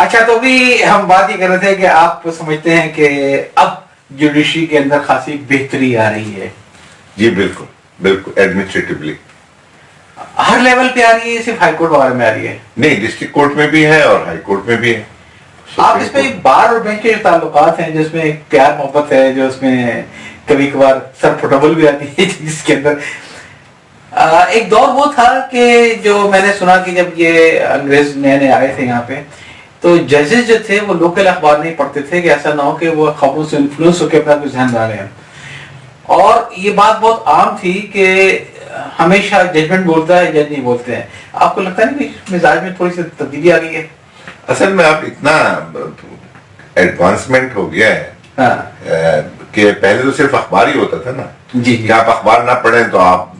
اچھا تو بھی ہم بات یہ کر رہے تھے کہ آپ سمجھتے ہیں کہ اب جوڈیشری کے اندر خاصی بہتری آ رہی ہے؟ جی بالکل بالکل، ایڈمنسٹریٹولی ہر لیول پہ آ رہی ہے، صرف ہائی کورٹ وغیرہ میں آ رہی ہے؟ نہیں، ڈسٹرکٹ کورٹ میں بھی ہے اور ہائی کورٹ میں بھی ہے. آپ اس میں بار اور بینچ کے تعلقات ہیں جس میں ایک پیار محبت ہے، جو اس میں کبھی کبھار سر پھٹبل بھی آتی ہے، جس کے اندر ایک دور وہ تھا کہ جو میں نے سنا کہ جب یہ انگریز نئے نئے آئے تھے یہاں پہ تو ججز جو تھے وہ لوکل اخبار نہیں پڑھتے تھے کہ ایسا نہ ہو کہ وہ خبروں سے انفلوئنس ہو کے اپنا کوئی ذہن بنا لیں. اور یہ بات بہت عام تھی کہ ہمیشہ ججمنٹ بولتا ہے، جج نہیں بولتے ہیں. آپ کو لگتا نہیں کہ مزاج میں تھوڑی سی تبدیلی آ گئی ہے؟ اصل میں اب اتنا ایڈوانسمنٹ ہو گیا ہے کہ پہلے تو صرف اخبار ہی ہوتا تھا نا. جی کہ آپ اخبار نہ پڑھیں تو آپ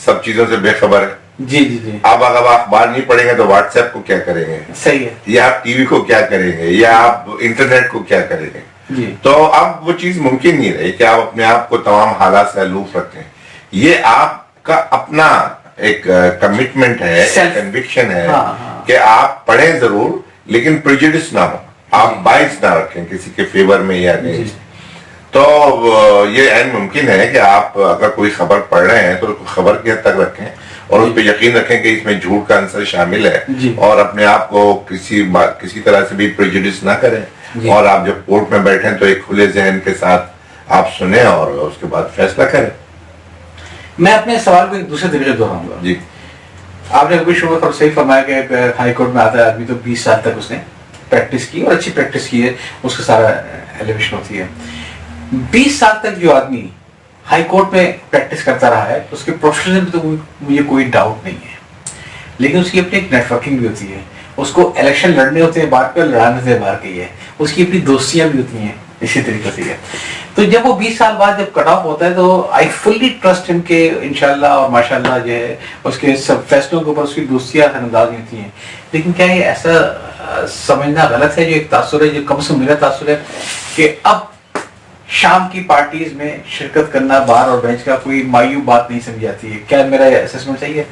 سب چیزوں سے بے خبر ہیں. جی جی جی. اب اگر آپ اخبار نہیں پڑھیں گے تو واٹس ایپ کو کیا کریں گے؟ صحیح ہے. یا آپ ٹی وی کو کیا کریں گے؟ یا آپ انٹرنیٹ کو کیا کریں گے؟ جی. تو اب وہ چیز ممکن نہیں رہی کہ آپ اپنے آپ کو تمام حالات سے الوف رکھیں. یہ آپ کا اپنا ایک کمٹمنٹ ہے، کنوکشن ہے کہ آپ پڑھیں ضرور لیکن پریجوڈس نہ ہو، آپ بائس نہ رکھیں کسی کے فیور میں یا اگینسٹ. تو یہ عین ممکن ہے کہ آپ اگر کوئی خبر پڑھ رہے ہیں تو خبر کی حد تک رکھیں اور اس پہ یقین رکھیں کہ اس میں جھوٹ کا عنصر شامل ہے، اور اپنے آپ کو کسی طرح سے بھی پریجوڈس نہ کریں. اور آپ جب کورٹ میں بیٹھیں تو ایک کھلے ذہن کے ساتھ آپ سنیں اور اس کے بعد فیصلہ کریں. میں اپنے سوال کو ایک دوسرے طریقے سے دہراؤں گا. جی. آپ نے ابھی شروع صحیح فرمایا کہ ہائی کورٹ میں آتا ہے آدمی تو 20 سال تک اس نے پریکٹس کی اور اچھی پریکٹس کی ہے، اس کا سارا ایلیویشن ہوتی ہے. 20 سال تک جو آدمی ہائی کورٹ میں پریکٹس کرتا رہا ہے اس کے پروفیشنل تو مجھے کوئی ڈاؤٹ نہیں ہے، لیکن اس کی اپنی ایک نیٹ ورکنگ بھی ہوتی ہے. اس کو الیکشن لڑنے ہوتے ہیں باہر پہ، لڑانے سے باہر کی ہے. اس کی اپنی دوستیاں بھی ہوتی ہیں اسی طریقے سے ہے. تو جب وہ 20 سال بعد جب کٹ آف ہوتا ہے تو آئی فلی ٹرسٹ ہم کہ انشاءاللہ اور ماشاءاللہ جو ہے اس کے سب فیصلوں کے اوپر اس کی دوستیاں اثر انداز ہوتی ہیں. لیکن کیا یہ ایسا سمجھنا غلط ہے، جو ایک تاثر ہے، جو کم سے میرا تاثر ہے، کہ اب شام کی پارٹیز میں شرکت کرنا بار اور بینچ کا کوئی معیوب بات نہیں سمجھی جاتی ہے؟ کیا میرا اسسمنٹ صحیح ہے؟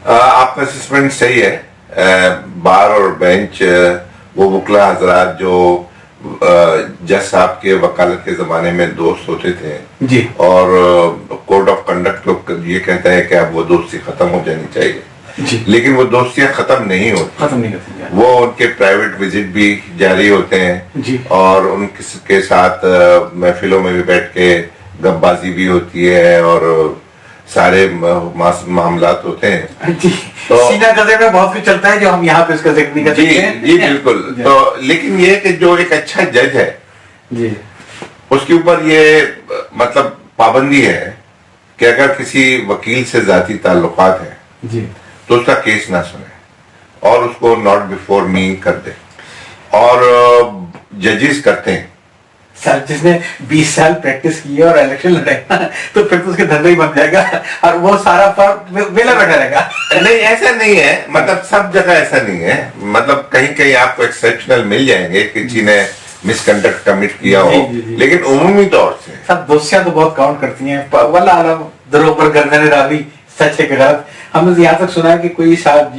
آپ کا اسسمنٹ صحیح ہے. بار اور بینچ وہ وکلا حضرات جو جج صاحب کے وکالت کے زمانے میں دوست ہوتے تھے جی، اور کوڈ آف کنڈکٹ یہ کہتا ہے کہ اب وہ دوستی ختم ہو جانی چاہیے. جی. لیکن وہ دوستیاں ختم نہیں ہوتی، وہ ان کے پرائیویٹ وزٹ بھی جاری ہوتے ہیں. جی. اور ان کے ساتھ محفلوں میں بھی بیٹھ کے گپ بازی بھی ہوتی ہے اور سارے معاملات ہوتے ہیں. جی. سینا قضے میں بہت کچھ چلتا ہے جو ہم یہاں پہ اس کا ذکر نہیں کر سکتے ہیں. جی بالکل. تو لیکن یہ کہ جو ایک اچھا جج ہے جی، اس کے اوپر یہ مطلب پابندی ہے کہ اگر کسی وکیل سے ذاتی تعلقات ہیں جی، تو اس کا کیس نہ سنے اور اس کو ناٹ بیفور می کر دے. اور ججز کرتے ہیں. سر جس نے 20 سال پریکٹس کی ہے اور الیکشن لڑے گا تو پھر تو اس کے دھندہ ہی بن جائے گا اور وہ سارا ویلا بیٹھا رہے گا. نہیں ایسا نہیں ہے، مطلب سب جگہ ایسا نہیں ہے. مطلب کہیں کہیں آپ کو ایکسیپشنل مل جائیں گے کہ کسی نے مس کنڈکٹ کمٹ کیا ہو، لیکن عمومی طور سے سب دوستیاں تو بہت کاؤنٹ کرتی ہیں. واللہ عالم دروں پر گردن راوی سچ ہے کہ غلط. ہم نے یہاں تک سنا ہے کہ کوئی صاحب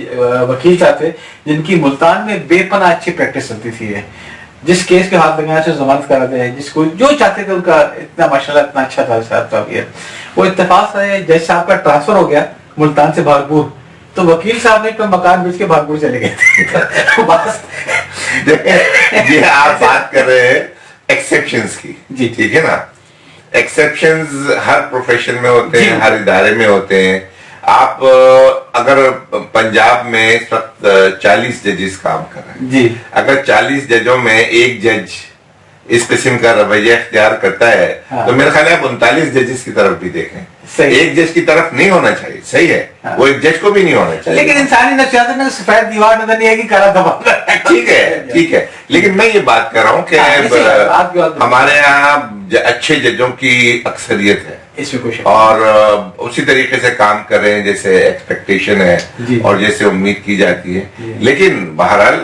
وکیل صاحب تھے جن کی ملتان میں بے پناہ اچھی پریکٹس چلتی تھی، جس کیس کے ہاتھ لگانے سے ضمانت کراتے ہیں، جس کو جو چاہتے تھے ان کا اتنا ماشاءاللہ اتنا اچھا تھا صاحب. وہ اتفاق سے جج صاحب کا ٹرانسفر ہو گیا ملتان سے بھاگپور، تو وکیل صاحب نے تو مکان بیچ کے بھاگپور چلے گئے یہ آپ بات کر رہے ہیں ایکسیپشنز کی. جی ٹھیک ہے نا. ایکسیپشنز ہر پروفیشن میں ہوتے ہیں، ہر ادارے میں ہوتے ہیں. آپ اگر پنجاب میں اس وقت 40 ججز کام کر رہے ہیں جی، اگر 40 ججوں میں ایک جج اس قسم کا رویہ اختیار کرتا ہے تو میرے خیال ہے آپ 39 ججز کی طرف بھی دیکھیں. ایک جج کی طرف نہیں ہونا چاہیے. صحیح ہے، وہ ایک جج کو بھی نہیں ہونا چاہیے. لیکن انسانی نفسیات میں سفید دیوار نظر نہیں آئے گی، کالا دھبا. ٹھیک ہے ٹھیک ہے، لیکن میں یہ بات کر رہا ہوں کہ ہمارے یہاں اچھے ججوں کی اکثریت ہے اور اسی طریقے سے کام کر رہے ہیں جیسے ایکسپیکٹیشن ہے اور جیسے امید کی جاتی ہے. لیکن بہرحال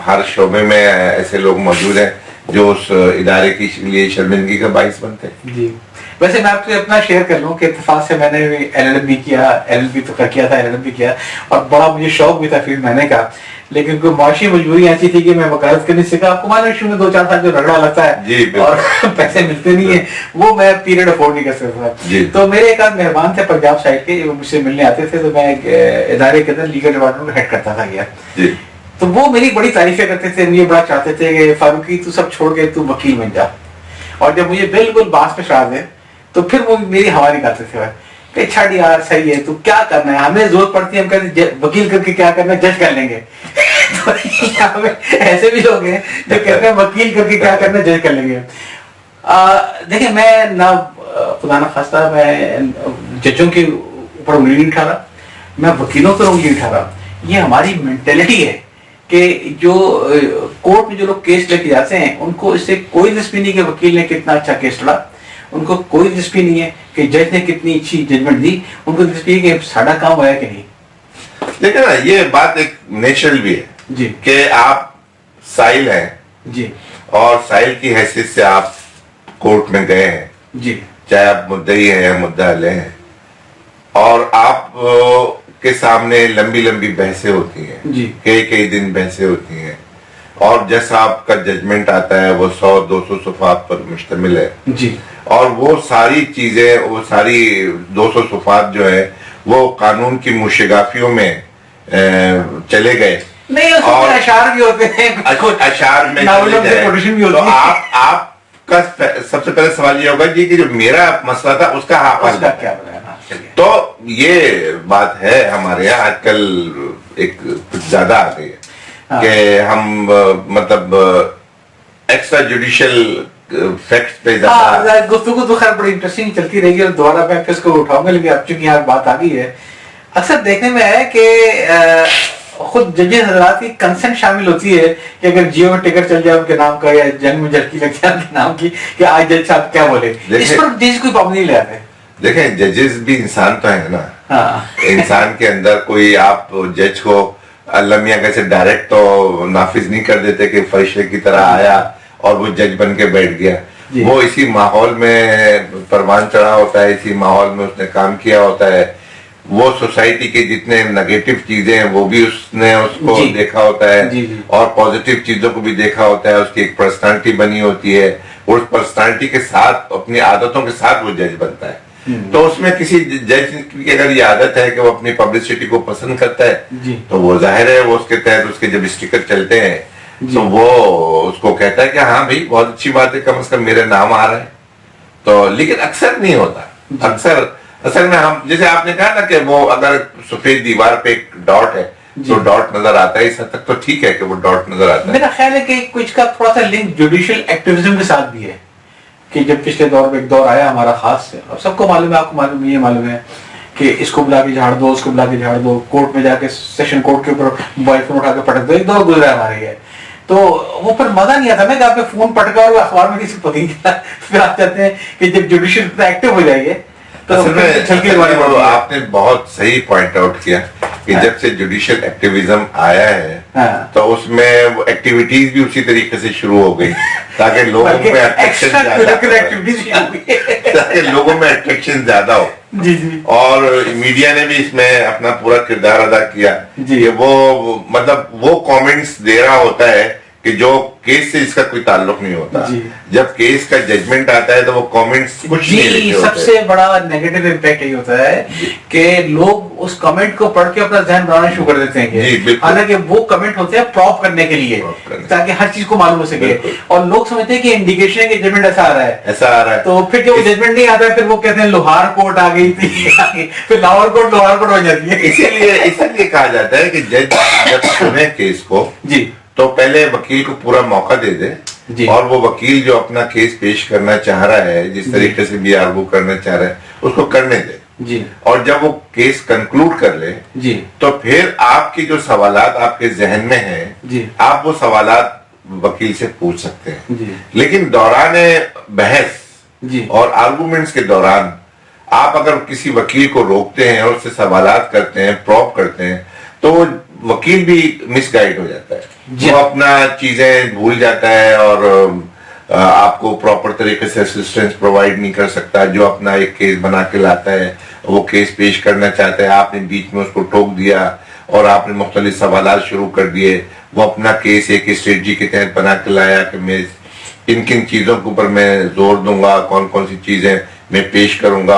ہر شعبے میں ایسے لوگ موجود ہیں جو اس ادارے کے لیے شرمندگی کا باعث بنتے ہیں. جی. ویسے میں آپ کو اپنا شیئر کر لوں کہ اتفاق سے میں نے ایل ایل بی کیا، ایل ایل بی تو کیا تھا، ایل ایل بی کیا اور بڑا مجھے شوق بھی تھا فیلڈ میں نے کا. لیکن کوئی معاشی مجبوری ایسی تھی کہ میں وکالت کرنے سیکھا. آپ کو معلوم شروع میں 2-4 سال جو رگڑا لگتا ہے اور پیسے ملتے نہیں ہیں, وہ میں پیریڈ افورڈ نہیں کر سکتا. تو میرے ایک آدھ مہربان تھے پنجاب سائڈ کے, وہ مجھ سے ملنے آتے تھے, تو میں ادارے کے اندر لیگل ڈپارٹمنٹ ہیڈ کرتا تھا گیا. تو وہ میری بڑی تعریفیں کرتے تھے, مجھے بڑا چاہتے تھے کہ فاروقی تو سب چھوڑ کے تو وکیل بن جا. اور جب مجھے بالکل باس پہ چڑھا دیں تو پھر وہ میری ہوا نکالتے تھے کہ چھڑ یار صحیح ہے, تو کیا کرنا ہے, ہمیں ضرورت پڑتی ہے, ہم کہتے ہیں وکیل کر کے کیا کرنا ہے, جج کر لیں گے. ایسے بھی لوگ ہیں جو کہتے ہیں وکیل کر کے کیا کرنا ہے, جج کر لیں گے. دیکھیں میں نہ خدا نہ خواستہ میں ججوں کے اوپر انگلی نہیں اٹھا رہا, میں وکیلوں پر انگلی اٹھا رہا. یہ ہماری مینٹلٹی ہے کہ جو کورٹ میں جو لوگ کیس لے کے جاتے ہیں ان کو اس سے کوئی دلچسپی نہیں کہ وکیل نے کتنا اچھا کیس لڑا, ان کو کوئی دلچسپی نہیں ہے کہ جج نے کتنی اچھی ججمنٹ دی, ان کو دلچسپی ہے کہ ساڑھا کام ہوا ہے کہ نہیں. لیکن نا یہ بات ایک نیچرل بھی ہے جی کہ آپ سائل ہیں جی, اور سائل کی حیثیت سے آپ کورٹ میں گئے ہیں جی, چاہے آپ مدعی ہیں یا مدعا علیہ ہیں, اور آپ کے سامنے لمبی لمبی بحثیں ہوتی ہیں جی, کئی دن بحثیں ہوتی ہیں, اور جیسا آپ کا ججمنٹ آتا ہے وہ 100-200 صفحات پر مشتمل ہے جی, اور وہ ساری چیزیں, وہ ساری 200 صفحات جو ہے وہ قانون کی موشگافیوں میں چلے گئے. نہیں اس میں اشعار بھی ہوتے ہیں, اشعار میں چلے گئے. تو آپ کا سب سے پہلے سوال یہ ہوگا جی کہ جو میرا مسئلہ تھا اس کا حل کیا بنایا. تو یہ بات ہے ہمارے یہاں آج کل ایک کچھ زیادہ آ گئی ہے کہ ہم مطلب ایکسٹرا جوڈیشل فیکٹس پہ زیادہ گفتگو تو خیر بڑی انٹرسٹنگ چلتی رہے گی اور دوبارہ میں اس کو اٹھاؤں گا, لیکن اب چونکہ یہاں بات آ گئی ہے, اکثر دیکھنے میں ہے کہ خود ججز حضرات کی کنسنٹ شامل ہوتی ہے کہ اگر جیو میں ٹکٹ چل جائے ان کے نام کا یا جنگ میں جھٹکی لگ جائے ان کے نام کی کہ آج جج صاحب کیا بولے, اس پر جج کوئی پابندی نہیں لاتے. دیکھیں ججز بھی انسان تو ہے نا, انسان کے اندر کوئی آپ جج کو اللہ میاں کیسے ڈائریکٹ تو نافذ نہیں کر دیتے کہ فرشتے کی طرح آیا اور وہ جج بن کے بیٹھ گیا. وہ اسی ماحول میں پروان چڑھا ہوتا ہے, اسی ماحول میں اس نے کام کیا ہوتا ہے, وہ سوسائٹی کے جتنے نیگیٹو چیزیں ہیں وہ بھی اس نے اس کو دیکھا ہوتا ہے اور پازیٹیو چیزوں کو بھی دیکھا ہوتا ہے, اس کی ایک پرسنالٹی بنی ہوتی ہے, اور اس پرسنالٹی کے ساتھ اپنی عادتوں کے ساتھ وہ جج بنتا ہے. تو اس میں کسی جج کی اگر یہ عادت ہے کہ وہ اپنی پبلسٹی کو پسند کرتا ہے تو وہ ظاہر ہے وہ اس کے تحت اس کے جب اسٹیکر چلتے ہیں تو وہ اس کو کہتا ہے کہ ہاں بھائی بہت اچھی بات ہے, کم از کم میرے نام آ رہا ہے. تو لیکن اکثر نہیں ہوتا. اکثر اصل میں ہم جیسے آپ نے کہا نا کہ وہ اگر سفید دیوار پہ ایک ڈاٹ ہے تو ڈاٹ نظر آتا ہے, اس حد تک تو ٹھیک ہے کہ وہ ڈاٹ نظر آتا ہے. میرا خیال ہے کہ کچھ کا تھوڑا سا لنک جوڈیشل ایکٹیویزم کے ساتھ بھی ہے کہ جب پچھلے دور میں ایک دور آیا ہمارا خاص سے, اور سب کو معلوم ہے, آپ کو معلوم ہے, یہ معلوم ہے کہ اس کو بلا کے جھاڑ دو, اس کو بلا کے جھاڑ دو, کورٹ میں جا کے سیشن کورٹ کے اوپر موبائل فون اٹھا کے پٹک دو, ایک دور گزرا ہمارے ہے. تو وہ پھر مزہ نہیں آتا نا کہ آپ نے فون پٹکا اور اخبار میں کسی پتہ نہیں چلا. پھر آپ چاہتے ہیں کہ جب جوڈیشل ایکٹیو ہو جائیے تو آپ نے بہت صحیح پوائنٹ آؤٹ کیا کہ جب سے جوڈیشل ایکٹیویزم آیا ہے تو اس میں وہ ایکٹیویٹیز بھی اسی طریقے سے شروع ہو گئی تاکہ لوگوں میں اٹریکشن زیادہ ہو. اور میڈیا نے بھی اس میں اپنا پورا کردار ادا کیا کہ وہ مطلب وہ کامنٹس دے رہا ہوتا ہے کہ جو کیس سے اس کا کوئی تعلق نہیں ہوتا. جب کیس کا ججمنٹ آتا ہے تو وہ کامنٹس کچھ نہیں لکھے ہوتے. سب سے بڑا نیگیٹو امپیکٹ یہی ہوتا ہے کہ لوگ اس کمنٹ کو پڑھ کے اپنا ذہن بنانا شروع کر دیتے ہیں, حالانکہ وہ کمنٹ ہوتے ہیں پراپ کرنے کے لیے تاکہ ہر چیز کو معلوم ہو سکے, اور لوگ سمجھتے ہیں کہ انڈیکیشن ہے کہ ججمنٹ ایسا آ رہا ہے, تو پھر جب ججمنٹ نہیں آتا ہے پھر وہ کہتے ہیں لوہار کوٹ آ گئی تھی, پھر لاہور کوٹ ہو جاتی ہے. اسی لیے کہا جاتا ہے کہ جج جب سنے کیس کو تو پہلے وکیل کو پورا موقع دے دے اور وہ وکیل جو اپنا کیس پیش کرنا چاہ رہا ہے, جس طریقے سے بھی آرگو کرنا چاہ رہا ہے, اس کو کرنے دے. اور جب وہ کیس کنکلوڈ کر لے تو پھر آپ کی جو سوالات آپ کے ذہن میں ہیں آپ وہ سوالات وکیل سے پوچھ سکتے ہیں. لیکن دوران بحث اور آرگومنٹس کے دوران آپ اگر کسی وکیل کو روکتے ہیں اور اس سے سوالات کرتے ہیں, پروب کرتے ہیں, تو وکیل بھی مس گائیڈ ہو جاتا ہے. وہ اپنا چیزیں بھول جاتا ہے اور آپ کو پراپر طریقے سے اسسٹنس پرووائڈ نہیں کر سکتا. جو اپنا ایک کیس بنا کے لاتا ہے, وہ کیس پیش کرنا چاہتا ہے, آپ نے بیچ میں اس کو ٹوک دیا, اور آپ نے مختلف سوالات شروع کر دیے. وہ اپنا کیس ایک اسٹریٹجی کے تحت بنا کے لایا کہ میں کن کن چیزوں کے اوپر میں زور دوں گا, کون کون سی چیزیں میں پیش کروں گا,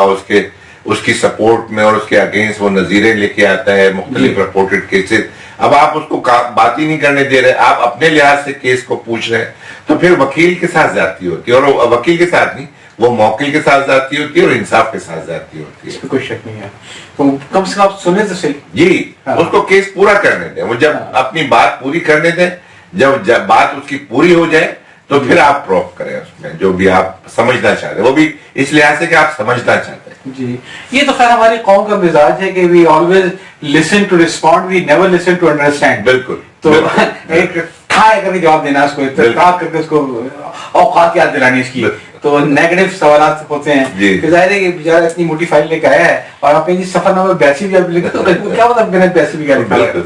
اس کی سپورٹ میں اور اس کے اگینسٹ وہ نظیریں لے کے آتا ہے, مختلف رپورٹڈ کیسز. اب آپ اس کو بات ہی نہیں کرنے دے رہے, آپ اپنے لحاظ سے کیس کو پوچھ رہے ہیں, تو پھر وکیل کے ساتھ زیادتی ہوتی ہے, اور وکیل کے ساتھ نہیں, وہ موکل کے ساتھ زیادتی ہوتی ہے اور انصاف کے ساتھ زیادتی ہوتی ہے. اس میں کوئی شک نہیں ہے, تو کم سے کم آپ سنیں تو صحیح. جی, اس کو کیس پورا کرنے دیں, وہ جب اپنی بات پوری کرنے دیں, جب بات اس کی پوری ہو جائے تو پھر آپ پروف کریں اس میں جو بھی آپ سمجھنا چاہتے ہیں, وہ بھی اس لحاظ سے کہ آپ سمجھنا چاہتے ہیں. جی, یہ تو خیر ہماری قوم کا مزاج ہے کہ we always listen to respond, we never listen to understand. بالکل, تو ایک ٹھائے کر کے جواب دینا اس کو, اتفاق کر کے اس کو اوقات یاد دلانی اس کی, تو نیگیٹو سوالات ہوتے ہیں کہ ظاہر ہے کہ بیچارہ اتنی موٹی فائل لے کے آیا ہے اور آپ کہیں سفر نامہ 82 بھی آپ لکھیں تو کیا مطلب بنا 82 بھی گاڑی پڑے.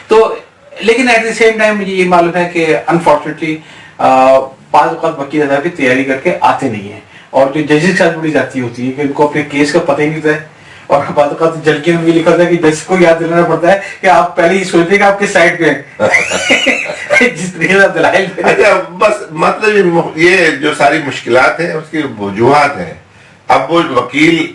تو لیکن ایٹ دی سیم ٹائم مجھے یہ معلوم ہے کہ انفارچونیٹلی بعض اوقات وکیل صاحب کی تیاری کر کے آتے نہیں ہیں, اور جو ججز کے ساتھ بڑی جاتی ہوتی ہے کہ ان کو اپنے کیس کا پتہ ہی نہیں ہوتا ہے, اور بعض اوقات جلکی میں بھی لکھا ہوتا ہے کہ جج کو یاد دلانا پڑتا ہے کہ آپ پہلے ہی سوچتے ہیں کہ آپ کس سائڈ پہ ہیں جس طریقے سے دلائل. بس مطلب یہ جو ساری مشکلات ہیں اس کی وجوہات ہیں. اب وہ وکیل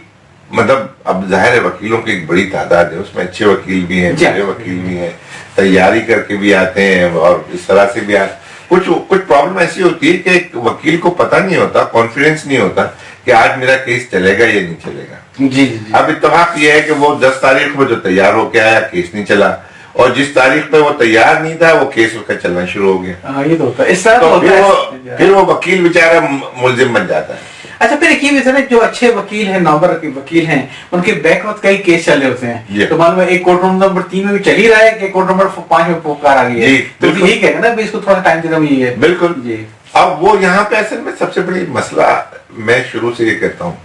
مطلب اب ظاہر ہے وکیلوں کی ایک بڑی تعداد ہے, اس میں اچھے وکیل بھی ہیں, برے وکیل بھی ہیں, تیاری کر کے بھی آتے ہیں اور اس طرح سے بھی آتے. کچھ پرابلم ایسی ہوتی ہے کہ وکیل کو پتہ نہیں ہوتا, کانفیڈنس نہیں ہوتا کہ آج میرا کیس چلے گا یا نہیں چلے گا. جی. اب اتفاق یہ ہے کہ وہ 10 تاریخ کو جو تیار ہو کے آیا کیس نہیں چلا, اور جس تاریخ پہ وہ تیار نہیں تھا وہ کیس اس کا چلنا شروع ہو گیا. یہ تو ہوتا ہے, اس طرح پھر وہ وکیل بیچارہ ملزم بن جاتا ہے. اچھا, پھر ایک یہ بھی جو اچھے وکیل ہیں, نامور کے وکیل ہیں, ان کے بیک وقت کئی کیس چل رہے ہوتے ہیں, تو معلوم ہے ایک کورٹ روم نمبر 3 میں بھی چل ہی رہا ہے کہ کورٹ نمبر 5 میں پکار آ گئی ہے, تو یہی کہہ نا اس کو تھوڑا ٹائم دینا بھی ہے. بالکل جی. اب وہ یہاں پہ اصل میں سب سے بڑی مسئلہ میں شروع سے یہ کہتا ہوں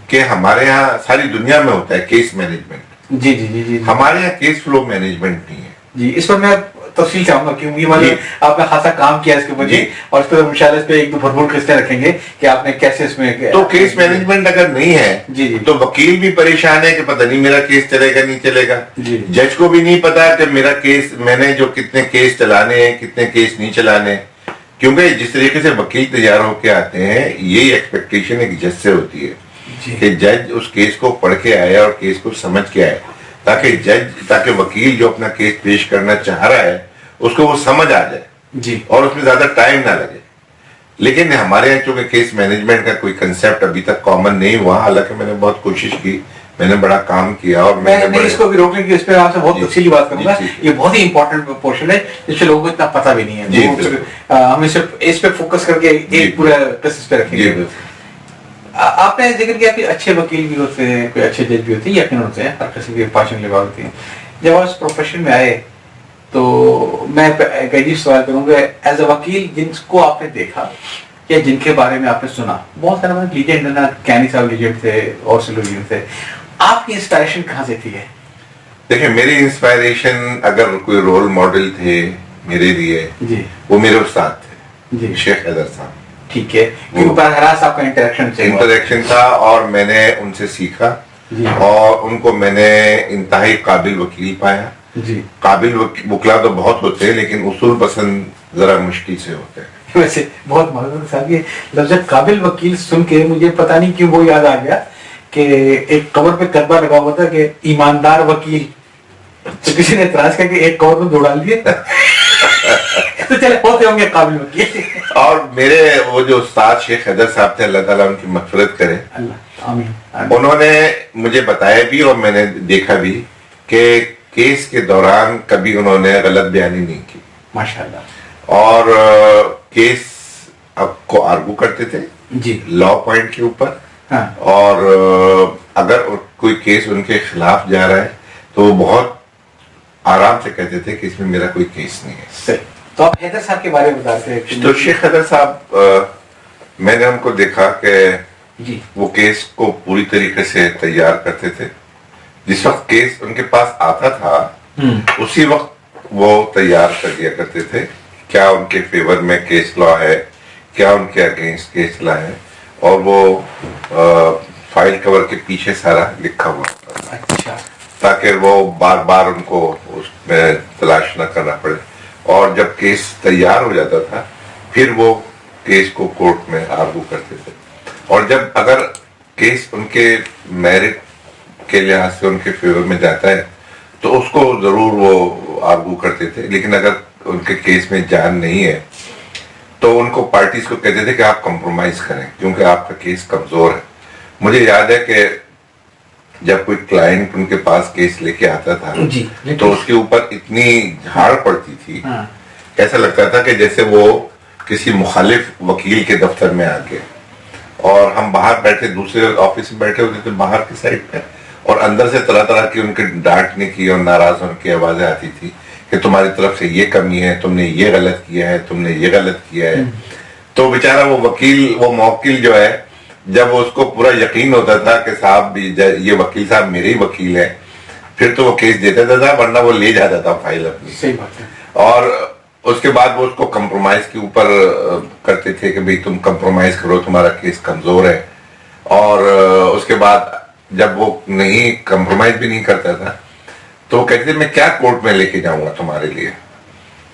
کہ ہمارے یہاں ساری دنیا میں ہوتا ہے کیس مینجمنٹ. جی جی جی جی. ہمارے یہاں کیس فلو مینجمنٹ نہیں ہے. جی, اس پر میں تفصیل چاہوں گا کیونکہ یہ آپ نے خاصا کام کیا اس کے اوپر, اور اس پر انشاءاللہ اس پہ ایک دو بھرپور قسطیں رکھیں گے کہ آپ نے کیسے اس میں. تو کیس مینجمنٹ اگر نہیں ہے تو وکیل بھی پریشان ہے کہ پتہ نہیں میرا کیس چلے گا نہیں چلے گا. جج کو بھی نہیں پتا کہ میرا کیس, میں نے جو کتنے کیس چلانے ہیں کتنے کیس نہیں چلانے, کیونکہ جس طریقے سے وکیل تیار ہو کے آتے ہیں یہی ایکسپیکٹیشن ایک جج سے ہوتی ہے کہ جج اس کیس کو پڑھ کے آئے اور کیس کو سمجھ کے آئے, تاکہ وکیل جو اپنا کیس پیش کرنا چاہ رہا ہے اس کو وہ سمجھ آ جائے اور اس میں زیادہ ٹائم نہ لگے. لیکن ہمارے یہاں چونکہ کیس مینجمنٹ کا کوئی کنسیپٹ ابھی تک کامن نہیں ہوا, حالانکہ میں نے بہت کوشش کی, میں نے بڑا کام کیا, اور میں اس کو بھی روکنے کی اس پہ آپ سے بہت تفصیلی بات کروں گا. یہ بہت ہی امپورٹنٹ پورشن ہے جس سے لوگوں کو اتنا پتہ بھی نہیں ہے. ہم اس پہ فوکس کر کے ایک پورا قصص پہ رکھیں گے. آپ نے ذکر کیا کہ اچھے وکیل بھی ہوتے ہیں, کوئی اچھے جج بھی ہوتے ہیں, یقین ہوتے ہیں, ہر کسی کی پاشن لباس ہوتی ہیں. جب آپ اس پروفیشن میں آئے تو میں ایک عجیب سوال کروں گا, ایز اے وکیل جن کو آپ نے دیکھا یا جن کے بارے میں آپ نے سنا, بہت سارے لیجنڈ نا, کینی صاحب لیجنڈ تھے اور سے لوگ تھے, آپ کی انسپائریشن کہاں سے تھی ہے؟ دیکھیں میری انسپائریشن اگر کوئی رول ماڈل تھے میرے لیے وہ میرے استاد تھے, شیخ حیدر صاحب. ٹھیک ہے, آپ کا انٹریکشن تھا اور میں نے ان سے سیکھا, اور ان کو میں نے انتہائی قابل وکیل پایا. قابل وکلا تو بہت ہوتے ہیں لیکن اصول پسند ذرا مشکل سے ہوتے ہیں. ویسے بہت معلوم صاحب, یہ لفظ قابل وکیل سن کے مجھے پتہ نہیں کیوں وہ یاد آ گیا کہ ایک کور پہ کتبہ لگا ہوا تھا کہ ایماندار وکیل, تو کسی نے اعتراض کیا کہ ایک کور میں دوڑا لیے تو چلے ہوتے ہوں گے قابل وکیل. اور میرے وہ جو استاد شیخ حیدر صاحب تھے, اللہ تعالیٰ ان کی مغفرت کرے, انہوں نے مجھے بتایا بھی اور میں نے دیکھا بھی کہ کیس کے دوران کبھی انہوں نے غلط بیانی نہیں کی ماشاءاللہ, اور کیس اب کو آرگو کرتے تھے لا پوائنٹ کے اوپر, اور اگر کوئی کیس ان کے خلاف جا رہا ہے تو وہ بہت آرام سے کہتے تھے کہ اس میں میرا کوئی کیس نہیں ہے. تو آپ حیدر صاحب کے بارے میں بتاتے ہیں. تو شیخ حیدر صاحب, میں نے ان کو دیکھا کہ وہ کیس کو پوری طریقے سے تیار کرتے تھے. جس وقت کیس ان کے پاس آتا تھا اسی وقت وہ تیار کر دیا کرتے تھے, کیا ان کے فیور میں کیس لا ہے, کیا ان کے اگینسٹ کیس لا ہے, اور وہ فائل کور کے پیچھے سارا لکھا ہوا تھا. تاکہ وہ بار بار ان کو اس میں تلاش نہ کرنا پڑے. اور جب کیس تیار ہو جاتا تھا پھر وہ کیس کو کورٹ میں آرگو کرتے تھے. اور جب اگر کیس ان کے میرٹ کے لحاظ سے ان کے فیور میں جاتا ہے تو اس کو ضرور وہ آرگو کرتے تھے. لیکن اگر ان کے کیس میں جان نہیں ہے تو ان کو پارٹیز کو کہتے تھے کہ آپ کمپرومائز کریں کیونکہ آپ کا کیس کمزور ہے. مجھے یاد ہے کہ جب کوئی کلائنٹ ان کے پاس کیس لے کے آتا تھا تو اس کے اوپر اتنی جھاڑ پڑتی تھی, ایسا لگتا تھا کہ جیسے وہ کسی مخالف وکیل کے دفتر میں آ گئے. اور ہم باہر بیٹھے, دوسرے آفس میں بیٹھے ہوتے تھے باہر کی سائڈ پہ, اور اندر سے طرح طرح کی ان کے ڈانٹنے کی اور ناراض ہونے کی آوازیں آتی تھی کہ تمہاری طرف سے یہ کمی ہے, تم نے یہ غلط کیا ہے, تم نے یہ غلط کیا ہے. تو بیچارہ وہ وکیل, وہ موکل جو ہے, جب اس کو پورا یقین ہوتا تھا کہ صاحب یہ وکیل صاحب میرے ہی وکیل ہے, پھر تو وہ کیس دیتا تھا, ورنہ وہ لے جاتا تھا فائل اپنی. صحیح بات ہے. اور اس کے بعد وہ اس کو کمپرومائز کے اوپر کرتے تھے کہ بھئی تم کمپرومائز کرو, تمہارا کیس کمزور ہے. اور اس کے بعد جب وہ نہیں کمپرومائز بھی نہیں کرتا تھا تو وہ کہتے تھے میں کیا کورٹ میں لے کے جاؤں گا تمہارے لیے,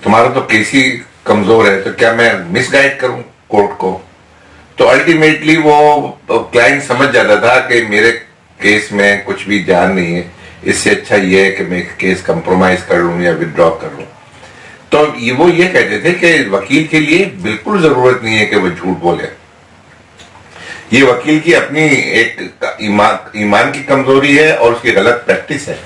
تمہارا تو کیس ہی کمزور ہے, تو کیا میں مس گائڈ کروں کورٹ کو. تو الٹیمیٹلی وہ کلائنٹ سمجھ جاتا تھا کہ میرے کیس میں کچھ بھی جان نہیں ہے, اس سے اچھا یہ ہے کہ میں کیس کمپرومائز کر لوں یا ودرا کر لوں. تو وہ یہ کہتے تھے کہ وکیل کے لیے بالکل ضرورت نہیں ہے کہ وہ جھوٹ بولے. یہ وکیل کی اپنی ایک ایمان کی کمزوری ہے اور اس کی غلط پریکٹس ہے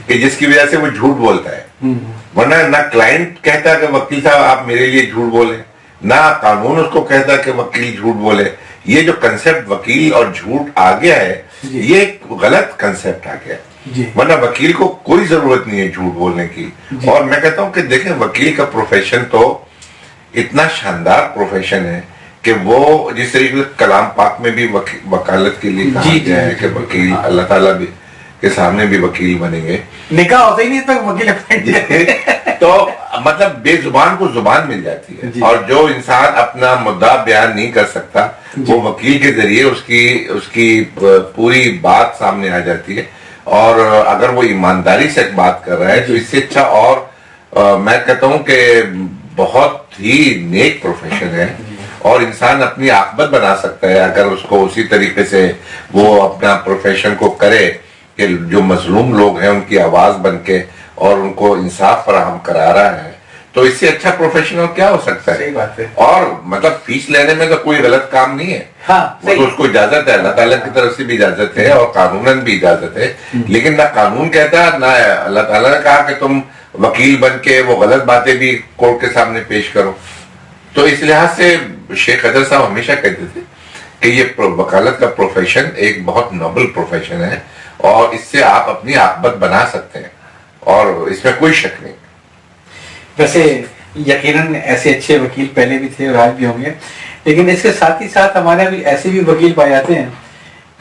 کہ جس کی وجہ سے وہ جھوٹ بولتا ہے. ورنہ نہ کلائنٹ کہتا کہ وکیل صاحب آپ میرے لیے جھوٹ بولے, نہ قانون اس کو کہتا کہ وکیل جھوٹ بولے. یہ جو کنسپٹ وکیل اور جھوٹ آ گیا ہے یہ ایک غلط کنسپٹ آ گیا. ورنہ وکیل کو کوئی ضرورت نہیں ہے جھوٹ بولنے کی. اور میں کہتا ہوں کہ دیکھیں وکیل کا پروفیشن تو اتنا شاندار پروفیشن ہے کہ وہ جس طریقے سے کلام پاک میں بھی وکالت کے لیے کہا گیا ہے کہ وکیل اللہ تعالیٰ بھی کے سامنے بھی وکیل بنیں گے, نکاح ہوتا ہی نہیں تک وکیل. تو مطلب بے زبان کو زبان مل جاتی ہے, اور جو انسان اپنا مدعا بیان نہیں کر سکتا وہ وکیل کے ذریعے اس کی پوری بات سامنے آ جاتی ہے. اور اگر وہ ایمانداری سے بات کر رہا ہے تو اس سے اچھا اور میں کہتا ہوں کہ بہت ہی نیک پروفیشن ہے. اور انسان اپنی عاقبت بنا سکتا ہے اگر اس کو اسی طریقے سے وہ اپنا پروفیشن کو کرے کہ جو مظلوم لوگ ہیں ان کی آواز بن کے اور ان کو انصاف فراہم کرا رہا ہے. تو اس سے اچھا پروفیشنل کیا ہو سکتا ہے. صحیح بات ہے. اور مطلب فیس لینے میں تو کوئی غلط کام نہیں ہے, وہ تو اس کو اجازت ہے, اللہ تعالیٰ کی طرف سے بھی اجازت ہے اور قانوناً بھی اجازت ہے. لیکن نہ قانون کہتا نہ اللہ تعالیٰ نے کہا کہ تم وکیل بن کے وہ غلط باتیں بھی کورٹ کے سامنے پیش کرو. تو اس لحاظ سے شیخ خضر صاحب ہمیشہ کہتے تھے کہ یہ وکالت کا پروفیشن ایک بہت نوبل پروفیشن ہے اور اس سے آپ اپنی عاقبت بنا سکتے ہیں اور اس میں کوئی شک نہیں. ویسے یقیناً ایسے اچھے وکیل پہلے بھی تھے اور آج بھی ہوں گے, لیکن اس کے ساتھ ہی ساتھ ہمارے بھی ایسے بھی وکیل پائے جاتے ہیں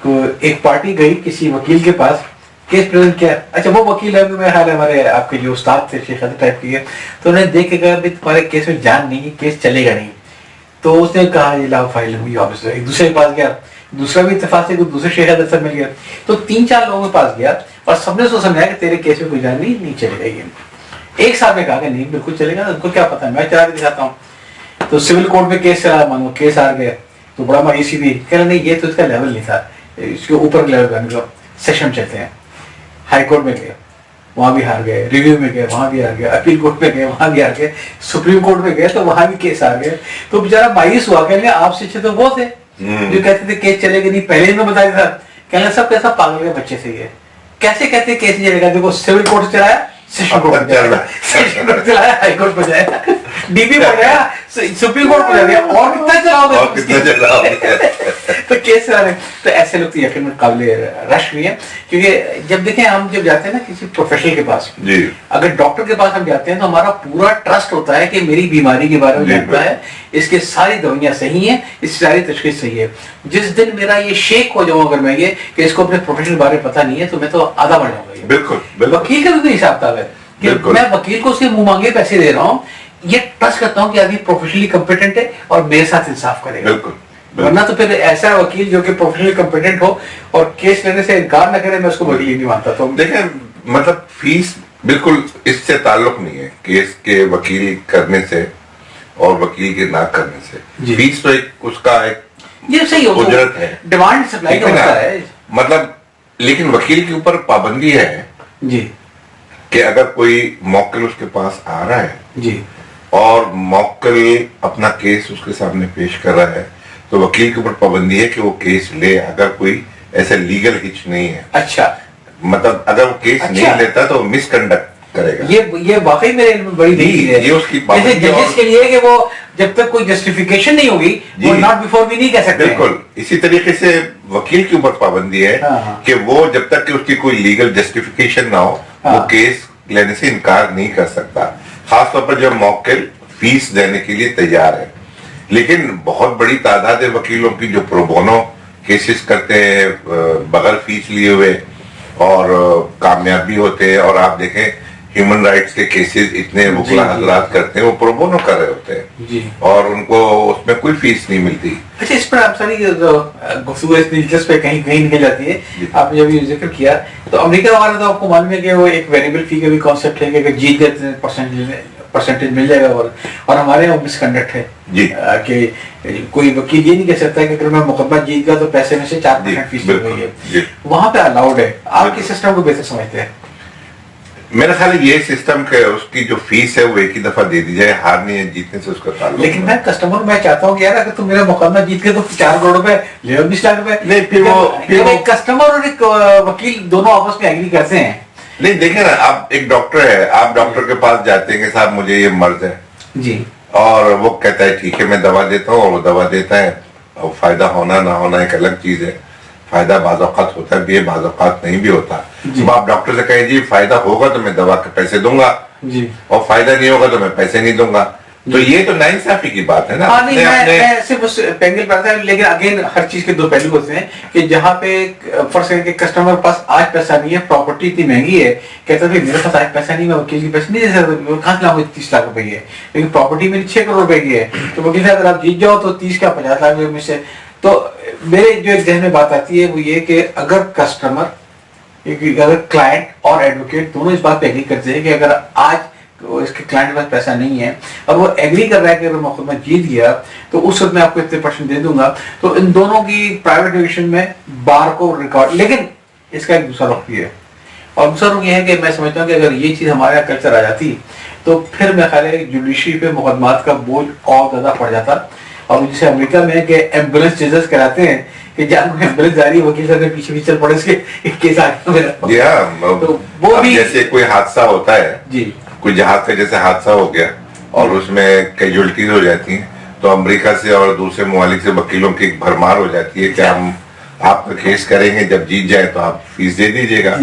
کہ ایک پارٹی گئی کسی وکیل کے پاس کیس پریزنٹ کیا, اچھا وہ وکیل ہے میرے خیال ہے ہمارے آپ کے جو استاد تھے شیخ خضر ٹائپ کی ہے, تو انہوں نے دیکھ کے کہا بھائی تمہارے کیس میں جان نہیں, کیس چلے گا نہیں. تو اس نے کہا یہ لاؤ فائل ہوئی واپس. ایک دوسرے کے پاس گیا, دوسرا بھی اتفاق سے دوسرے شیخ خضر سے مل گیا, تو 3-4 لوگوں کے پاس گیا اور سب نے اس کو سمجھایا کہ تیرے کیس میں کوئی جان نہیں چلے گا. یہ ایک صاحب نے کہا کہ نہیں بالکل چلے گا, ان کو کیا پتا, میں چلا کے دکھاتا ہوں. تو سول کورٹ میں کیس چلا, مانو کیس ہار گیا, تو بڑا مایوسی بھی, کہنا نہیں یہ تو اس کا لیول نہیں تھا, اس کے اوپر لیول کا مطلب سیشن چلتے ہیں. ہائی کورٹ میں گئے, وہاں بھی ہار گئے, ریویو میں گئے, وہاں بھی ہار گئے, اپیل کورٹ میں گئے, وہاں بھی ہار گئے, سپریم کورٹ میں گئے تو وہاں بھی کیس ہار گئے. تو بیچارہ مایوس ہوا, کہنے آپ سے اچھے تو وہ تھے جو کہتے تھے کیس چلے گا نہیں, پہلے ہی میں بتایا تھا. کہنے سب کیسا پاگل کے بچے سے, یہ کیسے کہتے کیس نہیں چلے گا, دیکھو سول کورٹ چلایا, سیشن کورٹ چلایا, ہائی کورٹ پہ جایا, ڈی بی پہ گیا, سپریم کورٹ پہ جا گیا, اور کتنا چلاؤ گے تو کیس چلانے. تو ایسے لوگ تو یقیناً قابل رش بھی ہیں, کیونکہ جب دیکھیں ہم جب جاتے ہیں نا کسی پروفیشنل کے پاس, اگر ڈاکٹر کے پاس ہم جاتے ہیں تو ہمارا پورا ٹرسٹ ہوتا ہے کہ میری بیماری کے بارے میں جانتا ہے, اس کے ساری دوائیاں صحیح ہیں, اس کی ساری تشخیص صحیح ہے. جس دن میرا یہ شیک ہو جاؤں اگر میں یہ کہ اس کو اپنے پروفیشن کے بارے میں پتہ نہیں ہے, تو میں تو آدھا بڑھ جاؤں گا. بالکل وکیل کا بھی کوئی حساب کتاب ہے کہ میں وکیل کو اس کے منہ مانگے پیسے دے رہا ہوں, یہ ٹرسٹ کرتا ہوں کہ آدمی پروفیشنلی کمپیٹنٹ ہے اور میرے ساتھ انصاف کرے گا. ورنہ تو پھر ایسا وکیل جو کہ پروفیشنلی کمپیٹنٹ ہو اور کیس لینے سے انکار نہ کرے, میں اس کو وکیل نہیں مانتا. تو دیکھیں مطلب فیس بالکل اس سے تعلق نہیں ہے کیس کے وکیل کرنے سے اور وکیل کے نہ کرنے سے. فیس تو ایک اس کا ایک یہ صحیح اجرت ہے, ڈیمانڈ سپلائی کا مسئلہ ہے. مطلب لیکن وکیل کے اوپر پابندی ہے جی کہ اگر کوئی موکل اس کے پاس آ رہا ہے جی اور موکل اپنا کیس اس کے سامنے پیش کر رہا ہے تو وکیل کے اوپر پابندی ہے کہ وہ کیس لے, اگر کوئی ایسے لیگل ہچ نہیں ہے. اچھا, مطلب اگر وہ کیس نہیں لیتا تو مس کنڈکٹ کرے گا. یہ واقعی میرے علم میں بڑی نہیں ہے. یہ اس کی جیسے ججز کے لیے کہ وہ جب تک کوئی جسٹیفیکیشن نہیں ہوگی وہ ناٹ بیفور بھی نہیں کہہ سکتے. بالکل اسی طریقے سے وکیل کے اوپر پابندی ہے کہ وہ جب تک کہ اس کی کوئی لیگل جسٹیفیکیشن نہ ہو وہ کیس لینے سے انکار نہیں کر سکتا, خاص طور پر جب موکل فیس دینے کے لیے تیار ہے. لیکن بہت بڑی تعداد ہے وکیلوں کی جو پرو بونو کیسز کرتے ہیں بغیر فیس لیے ہوئے اور کامیاب بھی ہوتے ہیں. اور آپ دیکھیں ہیومن رائٹس کے کیسز اتنے وکلا حضرات کرتے ہیں, وہ پرو بونو کر رہے ہوتے ہیں اور ان کو اس میں کوئی فیس نہیں ملتی. اچھا, اس پر آپ ساری گفتگو اتنی دلچسپ پہ کہیں کہیں نکل جاتی ہے. آپ نے جب یہ ذکر کیا تو امریکہ والا تو آپ کو معلوم ہے کہ وہ ایک ویریبل فی کا بھی کانسیپٹ ہے کہ اگر جیت گئے پرسنٹیج مل جائے گا, اور ہمارے یہاں مس کنڈکٹ ہے کہ کوئی وکیل یہ نہیں کہہ سکتا کہ اگر میں مقدمہ جیت گیا تو پیسے میں سے 4% فیس مل گئی ہے. وہاں پہ الاؤڈ ہے. آپ کس سسٹم کو بہتر سمجھتے ہیں؟ میرا خیال ہے یہ سسٹم کہ اس کی جو فیس ہے وہ ایک ہی دفعہ دے دی جائے, ہارنے یا جیتنے سے اس کا تعلق. لیکن میں کسٹمر میں چاہتا ہوں کہ یار اگر تم میرا مقدمہ جیت کے تو 4 کروڑ روپے لے 20 لاکھ روپے. نہیں, پھر وہ کسٹمر اور ایک وکیل دونوں آپس میں ایگری کرتے ہیں. نہیں دیکھیں نا, آپ ایک ڈاکٹر ہے, آپ ڈاکٹر کے پاس جاتے ہیں کہ صاحب مجھے یہ مرض ہے جی, اور وہ کہتا ہے ٹھیک ہے میں دوا دیتا ہوں, اور وہ دوا دیتا ہے. اور فائدہ ہونا نہ ہونا ایک الگ چیز ہے. فائدہ بعض اوقات ہوتا بھی ہے, بعض اوقات نہیں بھی ہوتا. اب آپ ڈاکٹر سے کہیں جی فائدہ ہوگا تو میں دوا کے پیسے دوں گا جی, اور فائدہ نہیں ہوگا تو میں پیسے نہیں دوں گا. تو یہ تو ناانصافی کی بات ہے نا. میں صرف اس پینگل پر آتا ہے, لیکن اگین ہر چیز کے 2 پہلو ہوتے ہیں کہ جہاں پہ فرض کریں کہ کسٹمر کے پاس آج پیسہ نہیں ہے, پراپرٹی اتنی مہنگی ہے, کہتا ہے میرے پاس آج پیسہ نہیں, میں وکیل کے پیسے نہیں دے سکتا, کہاں سے لاؤں 30 لاکھ روپے ہے, لیکن پراپرٹی میری 6 کروڑ روپے کی ہے. تو وکیل صاحب اگر آپ جیت جاؤ تو 30 کا 50 لاکھ روپے میں سے. تو میرے جو ایک ذہن میں بات آتی ہے وہ یہ کہ اگر کسٹمر, اگر کلائنٹ اور ایڈوکیٹ دونوں اس بات پہ ایگری کرتے ہیں کہ اگر آج اس کے کلائنٹ کے پاس پیسہ نہیں ہے اور وہ ایگری کر رہا ہے کہ اگر مقدمہ جیت گیا تو اس وقت میں آپ کو اتنے % دے دوں گا, تو ان دونوں کی پرائیویٹ ڈویژن میں بار کو ریکارڈ. لیکن اس کا ایک دوسرا رخ بھی ہے, اور دوسرا رخ یہ ہے کہ میں سمجھتا ہوں کہ اگر یہ چیز ہمارے کلچر آ جاتی تو پھر میرا خیال ہے جوڈیشری پہ مقدمات کا بوجھ اور زیادہ پڑ جاتا. اور جسے امریکہ میں کہ ایمبولینس ججز کراتے ہیں کہ جان ایمبولینس جا رہی ہے, وکیل صاحب کے پیچھے پیچھے چل پڑے اس کے کیس آ گیا. وہ بھی جیسے کوئی حادثہ ہوتا ہے جی, کوئی جہاز کا جیسے حادثہ ہو گیا اور اس میں کیجولٹیز ہو جاتی ہیں تو امریکہ سے اور دوسرے ممالک سے وکیلوں کی ایک بھرمار ہو جاتی ہے کہ ہم آپ کا کیس کریں گے, جب جیت جائے تو آپ فیس دے دیجیے گا.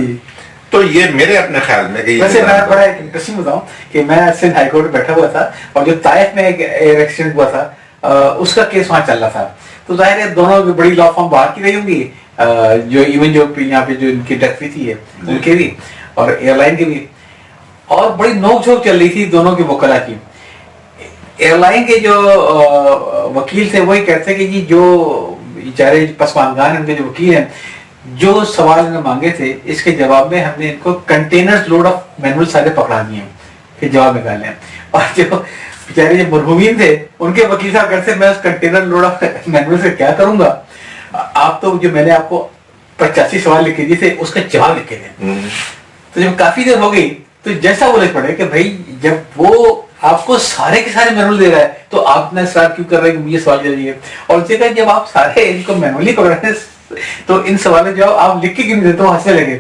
تو یہ میرے اپنے خیال میں کہ ویسے میں بڑا انٹرسٹنگ بتاؤں کہ میں سندھ ہائی کورٹ میں بیٹھا ہوا تھا اور جو طائف میں ایک ایئر ایکسیڈنٹ ہوا تھا اس کا کیس وہاں چل رہا تھا. تو ظاہر ہے دونوں کی بڑی لا فارم باہر کی رہی ہوں گی, جو ایون جو یہاں پہ جو ان کی ڈیتھ ہوئی تھی ان کے بھی اور ایئر لائن کے بھی, اور بڑی نوک جھوک چل رہی تھی دونوں کے وکلا کی. ایئر لائن کے جو وکیل تھے وہی کہتے کہ جی جو بیچارے پسماندگان ان کے جو وکیل ہیں, جو سوال انہوں نے مانگے تھے اس کے جواب میں ہم نے ان کو کنٹینرز لوڈ آف مینول سارے پکڑا دیے ہیں کہ جواب نکالے ہیں. اور جو بیچارے جو مرحومین تھے ان کے وکیل صاحب کہتے میں اس کنٹینر لوڈ آف مینول سے کیا کروں گا, آپ تو جو میں نے آپ کو 85 سوال لکھ کے دیے تھے اس کا جواب لکھ کے دیں. تو جب کافی دیر ہو گئی تو جیسا بولے پڑے کہ بھائی جب وہ آپ کو سارے کے سارے مینول دے رہا ہے تو آپ نے اصرار کیوں کر رہے ہیں کہ مجھے سوال دے دیجیے. اور جگہ جب آپ سارے ان کو مینولی پکڑ رہے ہیں تو ان سوالوں جو آپ لکھ کے کیوں نہیں دیتے ہو, ہنسنے لگے.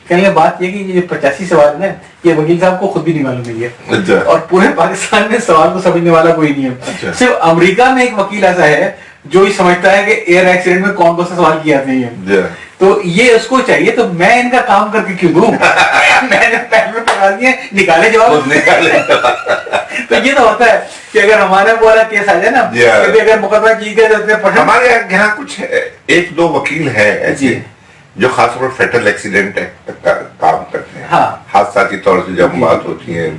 کہنے بات یہ کہ یہ 85 سوال ہیں یہ وکیل صاحب کو خود بھی نہیں معلوم ہے, اور پورے پاکستان میں سوال کو سمجھنے والا کوئی نہیں ہے. صرف امریکہ میں ایک وکیل ایسا ہے جو یہ سمجھتا ہے کہ ایئر ایکسیڈنٹ میں کون کون سے سوال کیے جاتے ہیں. تو یہ اس کو چاہیے, تو میں ان کا کام کر کے کیوں دوں, میں نے پہلے پکڑا دیے نکالے جواب نکالے. تو یہ تو ہوتا ہے کہ اگر ہمارے والا کیس آ جائے نا کہ اگر مقدمہ جیت گئے, ہمارے یہاں کچھ 1-2 وکیل ہیں ایسے جو خاص طور پر فیٹل ایکسیڈنٹ کام کرتے ہیں, حادثاتی طور سے جب بات ہوتی ہیں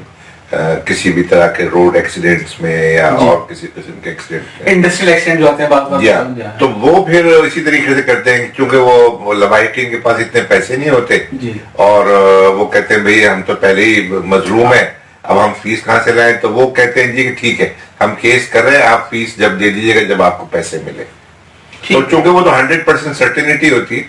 کسی بھی طرح کے روڈ ایکسیڈنٹس میں یا اور کسی قسم کے ایکسیڈنٹ میں، انڈسٹریل ایکسیڈنٹ جو ہوتے ہیں بات تو وہ پھر اسی طریقے سے کرتے ہیں چونکہ وہ لوائٹین کے پاس اتنے پیسے نہیں ہوتے اور وہ کہتے ہیں بھئی ہم تو پہلے ہی مظلوم ہیں، اب ہم فیس کہاں سے لائیں، تو وہ کہتے ہیں جی کہ ٹھیک ہے ہم کیس کر رہے ہیں، آپ فیس جب دے دیجیے گا جب آپ کو پیسے ملے. تو چونکہ وہ تو 100% سرٹینٹی ہوتی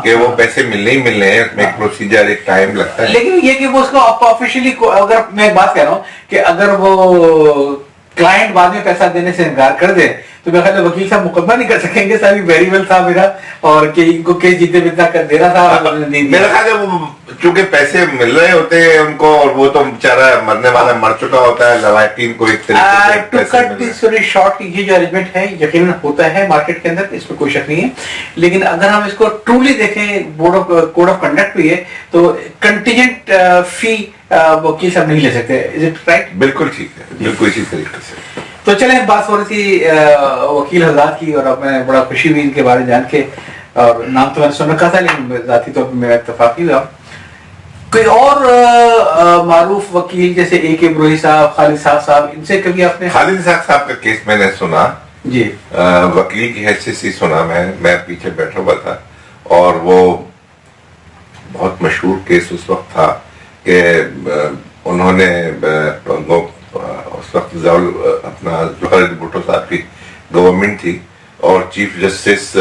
کہ وہ پیسے ملنے ہی ملنے ہیں، اس میں ایک پروسیجر ایک ٹائم لگتا ہے. لیکن یہ کہ وہ اس کو آفیشلی، اگر میں ایک بات کہہ رہا ہوں کہ اگر وہ کلائنٹ بعد میں پیسہ دینے سے انکار کر دے تو میرا خیال ہے وکیل صاحب مقدمہ نہیں کر سکیں گے، ساری ویریبل تھا میرا اور کہ ان کو کیس جیتے بھی اتنا کر دے رہا تھا. میرا خیال ہے وہ چونکہ پیسے مل رہے ہوتے ہیں ان کو اور وہ تو بیچارہ مرنے والا مر چکا ہوتا ہے، لوائٹین کو ایک طریقے سے شارٹ یہ جو ارینجمنٹ ہے یقیناً ہوتا ہے مارکیٹ کے اندر، اس میں کوئی شک نہیں ہے. لیکن اگر ہم اس کو ٹرولی دیکھیں کوڈ آف کنڈکٹ بھی ہے تو کنٹینجنٹ فی وکیل صاحب نہیں لے سکتے. Is it right? بالکل ٹھیک ہے، بالکل اسی طریقے سے. تو چلیں بات ہو رہی تھی وکیل حضرات کی اور اب میں بڑا خوشی ہوئی ان کے بارے جان کے، اور نام تو میں نے سن رکھا تھا لیکن ذاتی طور پر میرا اتفاقی ہوا. کوئی اور معروف وکیل جیسے اے کے بروہی صاحب، خالد صاحب، ان سے کبھی آپ نے؟ خالد صاحب کا کیس میں نے سنا جی، وکیل کی حیثیت سے سنا، میں پیچھے بیٹھا ہوا تھا اور وہ بہت مشہور کیس اس وقت تھا کہ انہوں نے اس وقت اپنا ظفر علی بھٹو صاحب کی گورنمنٹ تھی اور chief justice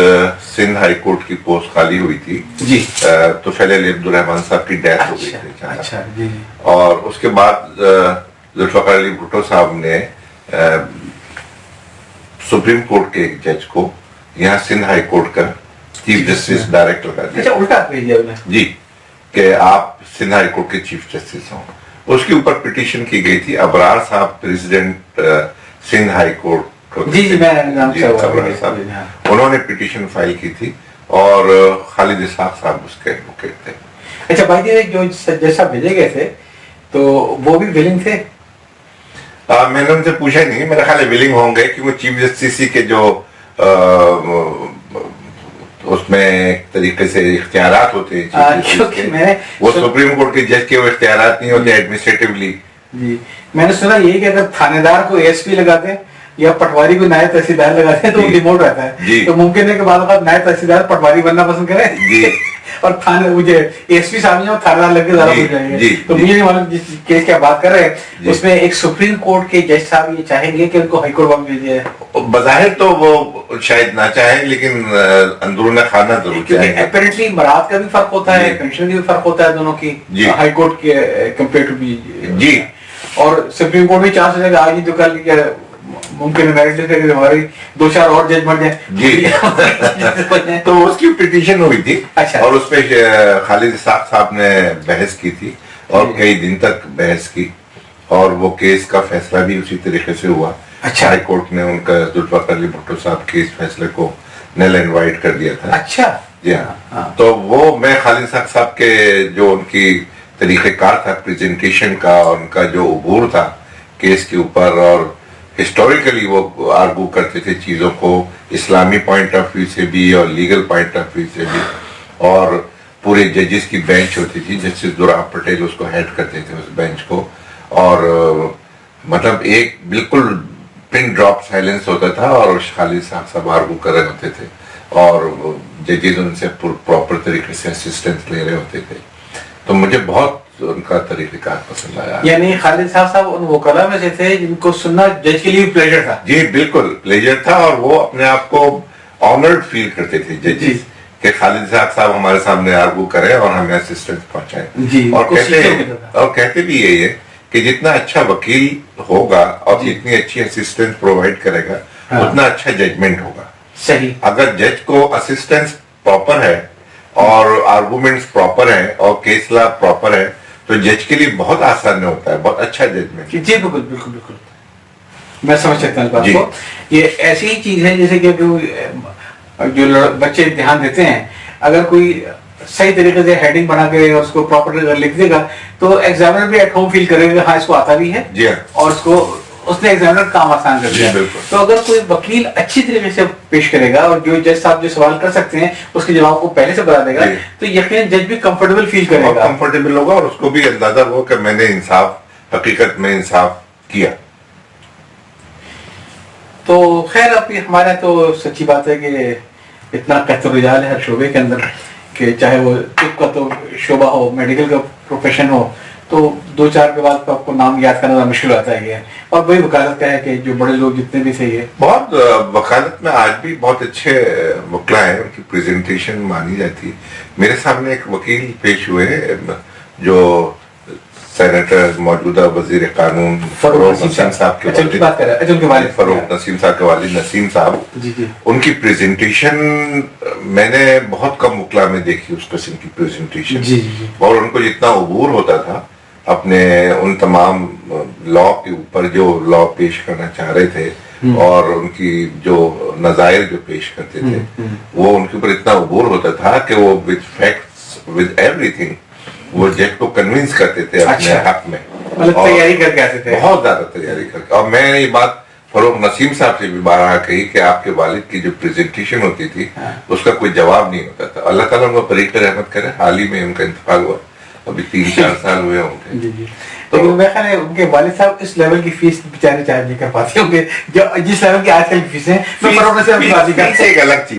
Sindh high court کی پوسٹ خالی ہوئی تھی جی، تو فیل علی عبدالرحمان صاحب کی ڈیتھ ہو گئی تھی. اچھا جی. اور اس کے بعد ذوالفقار علی بھٹو صاحب نے سپریم کورٹ کے ایک جج کو یہاں سندھ ہائی کورٹ کا چیف جسٹس ڈائریکٹ لگا دیا. اچھا، الٹا بھیجا انہیں جی کہ آپ سندھ ہائی کورٹ کے چیف جسٹس ہوں. اس کے اوپر پٹیشن کی گئی تھی. ابرار صاحب پریزیڈنٹ سندھ ہائی کورٹ، جی جی میں ابرار صاحب انہوں نے پٹیشن فائل کی تھی اور خالد اسحاق صاحب اس کے ایڈوکیٹ تھے. اچھا بھائی جو جیسا بھیجے گئے تھے تو وہ بھی ولنگ تھے؟ میں نے ان سے پوچھا ہی نہیں، میرا خیال ہے ولنگ ہوں گے کیونکہ چیف جسٹس کے جو اس میں ایک طریقے سے اختیارات ہوتے ہیں، وہ سپریم کورٹ کے جج کے وہ اختیارات نہیں ہوتے ایڈمنسٹریٹولی. جی میں نے سنا یہ کہ اگر تھانے دار کو ایس پی لگاتے یا پٹواری کو نائب تحصیلدار لگاتے ہیں تو وہ ڈیموٹ رہتا ہے. تو ممکن ہے کہ بعض اوقات نائب تحصیلدار پٹواری بننا پسند کرے اور تھانے مجھے ایس پی صاحب اور تھانے دار لگ کے زیادہ ہو جائیں گے. تو مجھے نہیں معلوم جس کیس کی آپ بات کر رہے ہیں اس میں ایک سپریم کورٹ کے جج صاحب یہ چاہیں گے کہ ان کو ہائی کورٹ میں بھیجے. بظاہر تو وہ شاید نہ چاہیں لیکن اندرون خانہ ضرور چاہیں گے. اپیرنٹلی مراد کا بھی فرق ہوتا ہے، پینشن کا بھی فرق ہوتا ہے دونوں کی ہائی کورٹ کے کمپیئر ٹو بھی. جی اور سپریم کورٹ بھی چانس ہے کہ آج ہی جو کل ممکن ہے ہماری 2-4 اور جج بن جائیں. جی تو اس کی پٹیشن ہوئی تھی اور اس پہ خالد اسحاق صاحب نے بحث کی تھی اور کئی دن تک بحث کی اور وہ کیس کا فیصلہ بھی اسی طریقے سے ہوا. ہائی کورٹ نے ان کا ذوالفقار علی بھٹو صاحب کے اس فیصلے کو نیل اینڈ وائٹ کر دیا تھا. اچھا جی ہاں. تو وہ میں خالد صاحب کے جو ان کی طریقہ کار تھا پریزنٹیشن کا اور ان کا جو عبور تھا کیس کے اوپر اور ہسٹوریکلی وہ آرگو کرتے تھے چیزوں کو اسلامی پوائنٹ آف ویو سے بھی اور لیگل پوائنٹ آف ویو سے بھی. اور پورے ججز کی بینچ ہوتی تھی، جسٹس دوراب پٹیل اس کو ہیڈ کرتے تھے اس بینچ کو، اور مطلب ایک بالکل پن ڈراپ سائلنس ہوتا تھا اور خالد صاحب آرگو کر رہے ہوتے تھے اور ججز ان سے پراپر طریقے سے اسسٹنس لے رہے ہوتے تھے. تو مجھے بہت ان کا طریقہ کار پسند آیا. یعنی خالد صاحب ان وکلا میں سے تھے جن کو سننا جج کے لیے پلیجر تھا. جی بالکل پلیجر تھا اور وہ اپنے آپ کو آنرڈ فیل کرتے تھے ججز کہ خالد صاحب ہمارے سامنے آرگو کرے اور ہمیں اسسٹنس پہنچائے. اور کہتے بھی یہی ہے کہ جتنا اچھا وکیل ہوگا اور جتنی اچھی اسسٹنس پرووائڈ کرے گا اتنا اچھا ججمنٹ ہوگا. صحیح. اگر جج کو اسسٹنس پراپر ہے اور آرگومنٹس پراپر ہیں اور کیس لا پراپر ہے تو جج کے لیے بہت آسان ہوتا ہے، بہت اچھا ججمنٹ. جی بالکل بالکل بالکل میں سمجھ سکتا ہوں اس بات کو. یہ ایسی ہی چیز ہے جیسے کہ جو بچے امتحان دیتے ہیں اگر کوئی صحیح طریقے سے ہیڈنگ بنا کے اور اس کو پراپر لکھ دے گا تو ایگزامنر بھی ایٹ ہوم فیل کرے گا ہاں اس کو آتا بھی ہے اور اس نے ایگزامنر کام آسان کر دیا. تو اگر کوئی وکیل اچھی طریقے سے پیش کرے گا اور جو جج صاحب جو سوال کر سکتے ہیں اس کے جواب کو پہلے سے بتا دے گا تو یقیناً جج بھی کمفرٹیبل فیل کرے گا، کمفرٹیبل ہوگا اور اس کو بھی اندازہ ہو کہ میں نے انصاف حقیقت میں انصاف کیا. تو خیر اب ہمارا تو سچی بات ہے کہ اتنا قحط الرجال ہے ہر شعبے کے اندر کہ چاہے وہ طب کا تو شعبہ ہو, میڈیکل کا پروفیشن ہو, تو 2-4 کے بعد آپ کو نام یاد کرنا مشکل ہوتا ہے یہ. اور وہی وکالت کا ہے کہ جو بڑے لوگ جتنے بھی تھے یہ بہت وکالت میں آج بھی بہت اچھے وکلا ہیں, ان کی پریزنٹیشن مانی جاتی ہے. میرے سامنے ایک وکیل پیش ہوئے جو سینیٹر موجودہ وزیر قانون فروغ نسیم صاحب کے والد, فروغ نسیم صاحب کے والد نسیم صاحب, ان کی پریزنٹیشن میں نے بہت کم وکلا میں دیکھی اس قسم کی پریزنٹیشن. اور ان کو جتنا عبور ہوتا تھا اپنے ان تمام لا کے اوپر جو لا پیش کرنا چاہ رہے تھے اور ان کی جو نظائر جو پیش کرتے تھے, وہ ان کے اوپر اتنا عبور ہوتا تھا کہ وہ with facts with every thing وہ جج کو کنونس کرتے تھے اپنے حق میں, تیاری کر کے آتے تھے, بہت زیادہ تیاری کر کے. اور میں نے یہ بات فروغ نسیم صاحب سے بھی بارہا کہی کہ آپ کے والد کی جو پریزنٹیشن ہوتی تھی اس کا کوئی جواب نہیں ہوتا تھا. اللہ تعالیٰ ان کو فریق رحمت کرے, حال ہی میں ان کا انتقال ہوا, ابھی 3-4 سال ہوئے ہوں گے. تو میرا خیال ہے ان کے والد صاحب اس لیول کی فیس بیچارے چارج نہیں کر پاتے ہوں گے جو جس لیول کی آج کل کی فیسیں. ایک الگ چیز